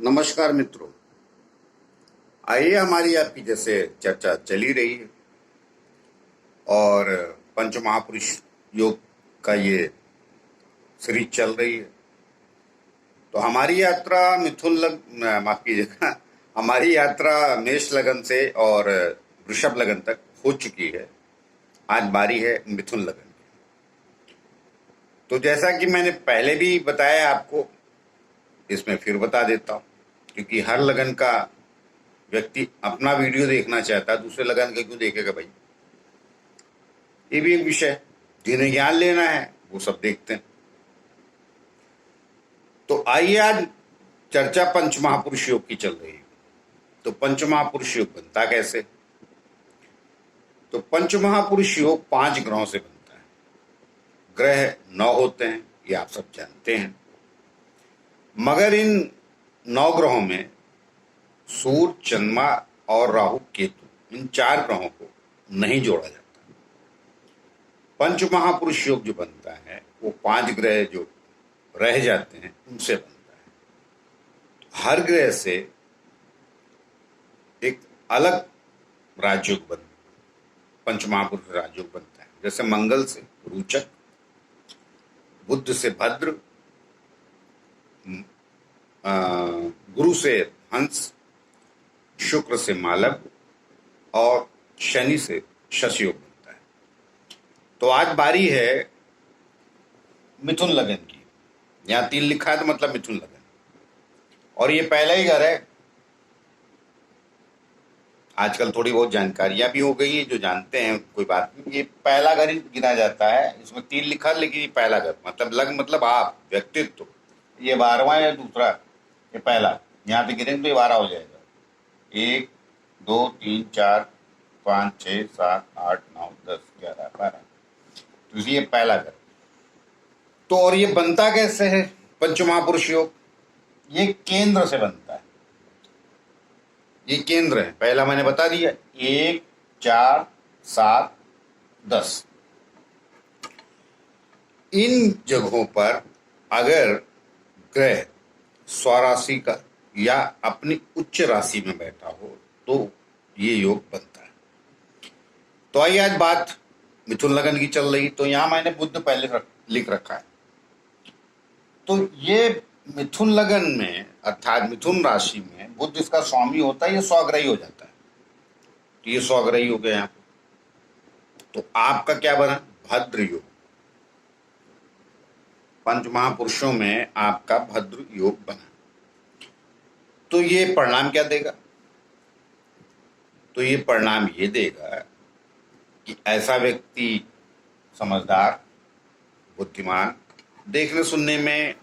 नमस्कार मित्रों। आइए हमारी आपकी जैसे चर्चा चली रही है और पंच महापुरुष योग का ये सीरीज चल रही है। तो हमारी यात्रा माफ कीजिएगा, हमारी यात्रा मेष लगन से और वृषभ लगन तक हो चुकी है। आज बारी है मिथुन लगन की। तो जैसा कि मैंने पहले भी बताया आपको, इसमें फिर बता देता हूँ, क्योंकि हर लगन का व्यक्ति अपना वीडियो देखना चाहता है, दूसरे लगन का क्यों देखेगा भाई। ये भी एक विषय है। जिन्हें ज्ञान लेना है वो सब देखते हैं। तो आइए आज चर्चा पंच महापुरुष योग की चल रही है। तो पंच महापुरुष योग बनता कैसे? तो पंच महापुरुष योग 5 ग्रहों से बनता है। ग्रह 9 होते हैं, ये आप सब जानते हैं। मगर इन 9 ग्रहों में सूर्य, चंद्रमा और राहु केतु, इन 4 ग्रहों को नहीं जोड़ा जाता। पंच महापुरुष योग जो बनता है वो 5 ग्रह जो रह जाते हैं उनसे बनता है। हर ग्रह से एक अलग राजयोग बनता है, पंच महापुरुष राजयोग बनता है। जैसे मंगल से रोचक, बुध से भद्र, गुरु से हंस, शुक्र से मालव और शनि से शश योग बनता है। तो आज बारी है मिथुन लगन की। यहां 3 लिखा है तो मतलब मिथुन लगन, और ये पहला ही घर है। आजकल थोड़ी बहुत जानकारियां भी हो गई है, जो जानते हैं कोई बात नहीं। ये पहला घर ही गिना जाता है। इसमें 3 लिखा, लेकिन ये पहला घर मतलब आप व्यक्तित्व। ये 12वां या दूसरा, ये पहला। यहाँ पे गिरेंगे तो ये 12 हो जाएगा। 1 2 3 4 5 6 7 8 9 10 11 12। तो ये पहला घर। तो और ये बनता कैसे है पंच महापुरुष योग? ये केंद्र से बनता है। ये केंद्र है, पहला मैंने बता दिया। 1 4 7 10। इन जगहों पर अगर ग्रह स्वराशि का या अपनी उच्च राशि में बैठा हो तो ये योग बनता है। तो आइए आज बात मिथुन लगन की चल रही। तो यहां मैंने बुध पहले लिख रखा है। तो ये मिथुन लगन में अर्थात मिथुन राशि में बुध इसका स्वामी होता है, ये स्वग्रही हो जाता है। तो ये स्वग्रही हो गया यहाँ पे। तो आपका क्या बना? भद्र योग। पंच महापुरुषों में आपका भद्र योग बना। तो ये परिणाम क्या देगा? तो ये परिणाम ये देगा कि ऐसा व्यक्ति समझदार, बुद्धिमान, देखने सुनने में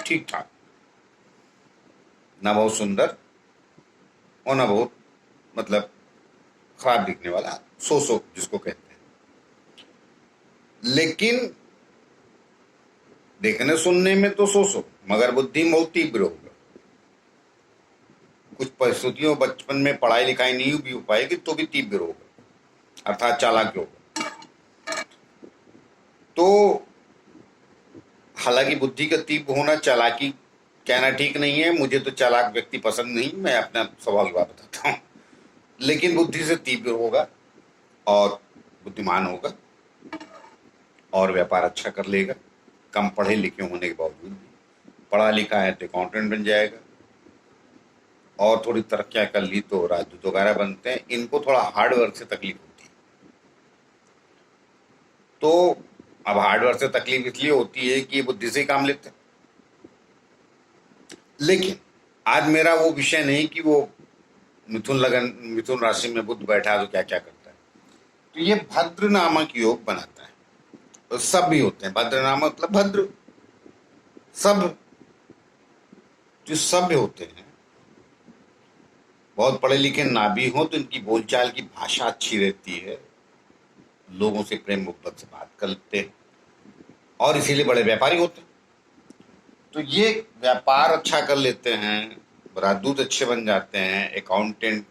ठीक ठाक, ना बहुत सुंदर और ना बहुत मतलब खराब दिखने वाला, सो जिसको कहते हैं। लेकिन देखने सुनने में तो सो, मगर बुद्धि में बहुत तीव्र होगा। कुछ परिस्थितियों बचपन में पढ़ाई लिखाई नहीं भी हो पाएगी तो भी तीव्र होगा, अर्थात चालाक होगा। तो हालांकि बुद्धि का तीव्र होना चालाकी कहना ठीक नहीं है। मुझे तो चालाक व्यक्ति पसंद नहीं, मैं अपना स्वभाव की बात बताता हूँ। लेकिन बुद्धि से तीव्र होगा और बुद्धिमान होगा और व्यापार अच्छा कर लेगा। कम पढ़े लिखे होने के बावजूद भी पढ़ा लिखा है तो अकाउंटेंट बन जाएगा, और थोड़ी तरक्कियां कर ली तो राजदूत वगैरह बनते हैं। इनको थोड़ा हार्ड वर्क से तकलीफ होती है। तो अब हार्ड वर्क से तकलीफ इसलिए होती है कि ये बुद्धि से ही काम लेते हैं। लेकिन आज मेरा वो विषय नहीं कि वो मिथुन राशि में बुध बैठा तो क्या क्या करता है। तो ये भद्र नामक योग बनाता है। तो सब भी होते हैं भद्र नामक, मतलब भद्र सब जो सभ्य होते हैं, बहुत पढ़े लिखे ना भी हो तो इनकी बोलचाल की भाषा अच्छी रहती है, लोगों से प्रेम मोहब्बत से बात करते हैं और इसीलिए बड़े व्यापारी होते हैं। तो ये व्यापार अच्छा कर लेते हैं, राजदूत अच्छे बन जाते हैं, अकाउंटेंट,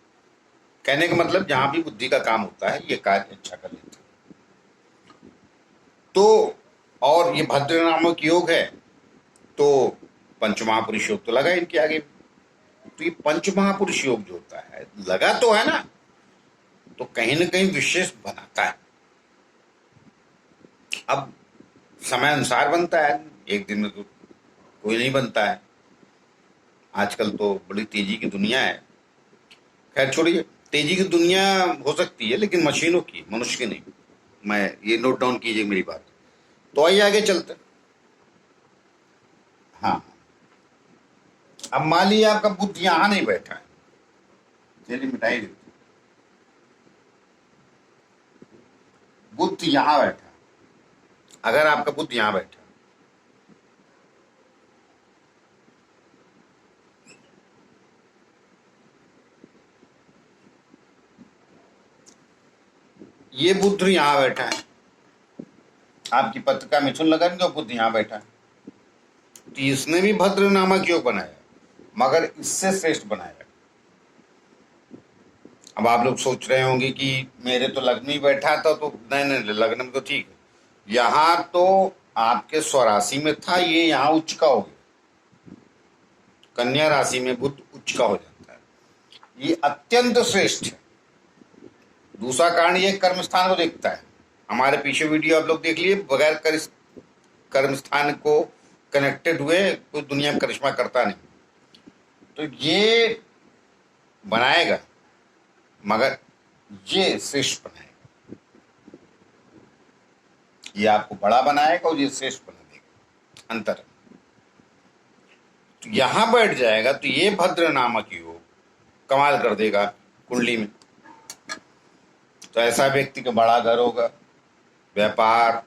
कहने का मतलब जहां भी बुद्धि का काम होता है ये कार्य अच्छा कर लेते हैं। तो और ये भद्र नामक योग है तो पंच महापुरुष योग तो लगा इनके आगे। तो ये पंच महापुरुष योग जो होता है, लगा तो है ना, तो कहीं ना कहीं विशेष बनाता है। अब समय अनुसार बनता है, एक दिन में तो कोई नहीं बनता है। आजकल तो बड़ी तेजी की दुनिया है। खैर छोड़िए, तेजी की दुनिया हो सकती है लेकिन मशीनों की, मनुष्य की नहीं। मैं ये नोट डाउन कीजिए मेरी बात। तो आइए आगे चलते। हाँ, अब मान लीजिए आपका बुद्ध यहां नहीं बैठा है, चलिए मिटाई देते, बुद्ध यहां बैठा है। अगर आपका बुद्ध यहां बैठा है, ये बुद्ध यहां बैठा है, आपकी पत्रिका मिथुन लगन के बुद्ध यहां बैठा है, तो इसने भी भद्र नामक योग बनाया, मगर इससे श्रेष्ठ बनाया। अब आप लोग सोच रहे होंगे कि मेरे तो लग्न ही बैठा था, तो नहीं, लग्न में तो ठीक है। यहां तो आपके स्वराशि में था, ये यहाँ उच्च का हो गया। कन्या राशि में बुध उच्च का हो जाता है, ये अत्यंत श्रेष्ठ है। दूसरा कारण ये कर्म स्थान को देखता है। हमारे पीछे वीडियो आप लोग देख लिए, बगैर कर्म स्थान को कनेक्टेड हुए कोई दुनिया में करिश्मा करता नहीं। तो ये बनाएगा, मगर ये श्रेष्ठ बनाएगा। ये आपको बड़ा बनाएगा और ये श्रेष्ठ बना देगा। अंतर तो यहां बैठ जाएगा, तो ये भद्र नामक योग कमाल कर देगा कुंडली में। तो ऐसा व्यक्ति का बड़ा घर होगा, व्यापार,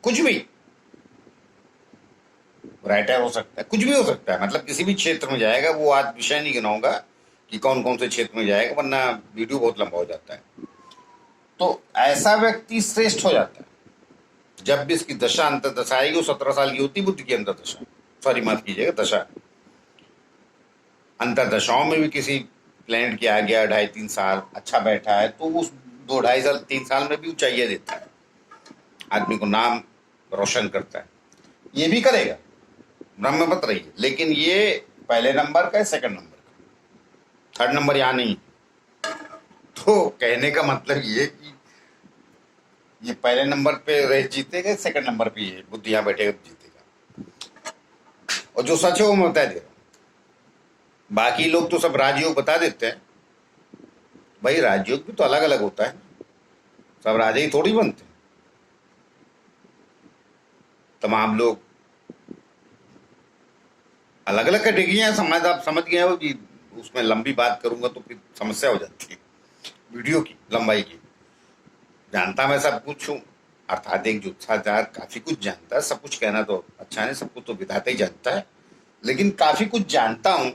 कुछ भी, राइटर हो सकता है, कुछ भी हो सकता है। मतलब किसी भी क्षेत्र में जाएगा। वो आज विषय नहीं गिनाऊंगा कि कौन कौन से क्षेत्र में जाएगा, वरना वीडियो बहुत लंबा हो जाता है। तो ऐसा व्यक्ति श्रेष्ठ हो जाता है जब भी इसकी दशा अंतर दशा आएगी। वो 17 साल की होती बुद्ध की अंतर दशा, सॉरी माफ कीजिएगा, दशा। अंतर दशाओं में भी किसी प्लेनेट की आ गया 2.5-3 साल अच्छा बैठा है, तो उस 2-2.5 साल 3 साल में भी ऊंचाइयां देता है, आदमी को नाम रोशन करता है। ये भी करेगा, ब्रह्म मत रहिए, लेकिन ये पहले नंबर का है, सेकंड नंबर का, थर्ड नंबर यहां नहीं। तो कहने का मतलब ये कि ये पहले नंबर पे रेस जीतेगा, सेकंड नंबर पे ये बुद्ध यहां बैठेगा तो जीतेगा। और जो सच है वो मैं बता दे रहा हूं। बाकी लोग तो सब राजयोग बता देते हैं। भाई राजयोग भी तो अलग अलग होता है, सब राजा ही थोड़ी बनते हैं। तमाम लोग अलग अलग कैटेगरियां, समझ आप समझ गए हो कि उसमें लंबी बात करूंगा तो फिर समस्या हो जाती है वीडियो की लंबाई की। जानता मैं सब कुछ हूँ, अर्थात एक जुत्साचार काफी कुछ जानता है। सब कुछ कहना तो अच्छा नहीं, सब कुछ तो विधाता ही जानता है, लेकिन काफी कुछ जानता हूं।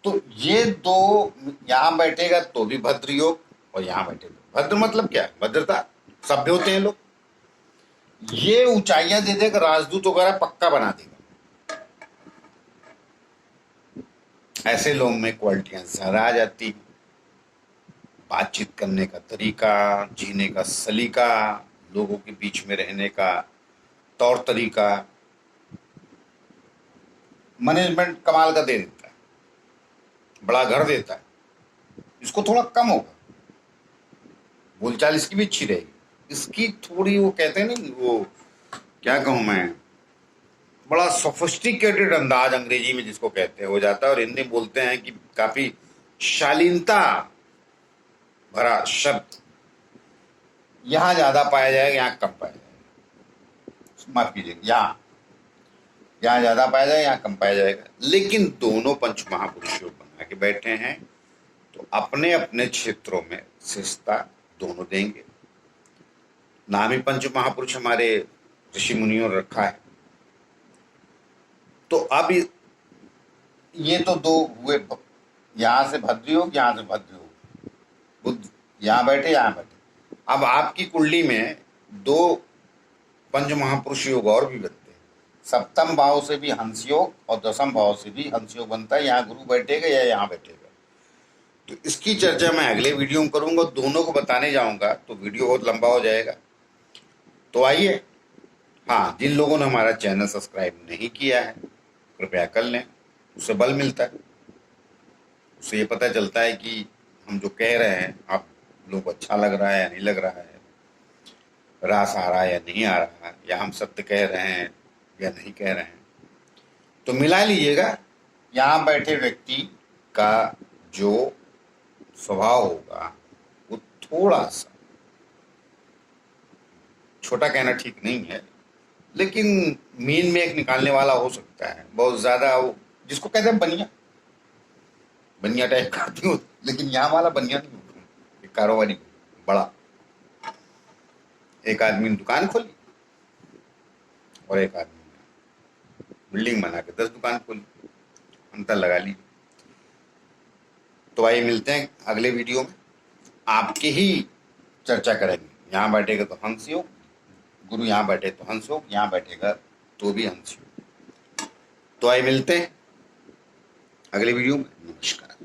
तो ये दो यहां बैठेगा तो भी भद्र योग, और यहां बैठेगा भद्र मतलब क्या है, भद्रता, सभ्य होते हैं लोग। ये ऊंचाइयां दे देगा, राजदूत वगैरह पक्का बना देगा। ऐसे लोग में क्वालिटियां ज्यादा आ जाती हैं। बातचीत करने का तरीका, जीने का सलीका, लोगों के बीच में रहने का तौर तरीका, मैनेजमेंट कमाल का दे देता है, बड़ा घर देता है। इसको थोड़ा कम होगा, बोलचाल इसकी भी अच्छी रहेगी, इसकी थोड़ी वो कहते हैं ना, वो क्या कहूं मैं, बड़ा सोफिस्टिकेटेड अंदाज अंग्रेजी में जिसको कहते हैं हो जाता है, और हिंदी बोलते हैं कि काफी शालीनता भरा शब्द यहां ज्यादा पाया जाएगा, यहां कम पाया जाएगा। माफ कीजिएगा, यहां ज्यादा पाया जाएगा, यहां कम पाया जाएगा। लेकिन दोनों पंच महापुरुष योग बना के बैठे हैं, तो अपने अपने क्षेत्रों में श्रेष्ठता दोनों देंगे। नाम ही पंच महापुरुष हमारे ऋषि मुनियों ने रखा है। तो अब ये तो दो हुए, यहां से भद्र योग, यहां से भद्र योग, बुद्ध यहां बैठे, यहां बैठे। अब आपकी कुंडली में दो पंच महापुरुष योग और भी बनते हैं। सप्तम भाव से भी हंस योग और दसम भाव से भी हंस योग बनता है। यहाँ गुरु बैठेगा या यहाँ बैठेगा, तो इसकी चर्चा मैं अगले वीडियो में करूंगा। दोनों को बताने जाऊंगा तो वीडियो बहुत लंबा हो जाएगा। तो आइए, हाँ, जिन लोगों ने हमारा चैनल सब्सक्राइब नहीं किया है कृपया कर लें, उससे बल मिलता है, उससे ये पता चलता है कि हम जो कह रहे हैं आप लोगों को अच्छा लग रहा है या नहीं लग रहा है, रास आ रहा है या नहीं आ रहा है, या हम सत्य कह रहे हैं या नहीं कह रहे हैं। तो मिला लीजिएगा, यहाँ बैठे व्यक्ति का जो स्वभाव होगा वो थोड़ा सा, छोटा कहना ठीक नहीं है, लेकिन मीन में एक निकालने वाला हो सकता है, बहुत ज्यादा वो जिसको कहते हैं बनिया बनिया टाइप का आदमी होता है। लेकिन यहाँ वाला बनिया नहीं होता, एक कारोबारी बड़ा, एक आदमी ने दुकान खोली और एक आदमी ने बिल्डिंग बना के 10 दुकान खोली, अंतर लगा ली। तो आइए मिलते हैं अगले वीडियो में, आपकी ही चर्चा करेंगे। यहाँ बैठेगा तो हंस योग गुरु, यहाँ बैठे तो हंस योग, यहाँ बैठेगा तो भी हंस योग। तो आइए मिलते हैं अगले वीडियो में। नमस्कार।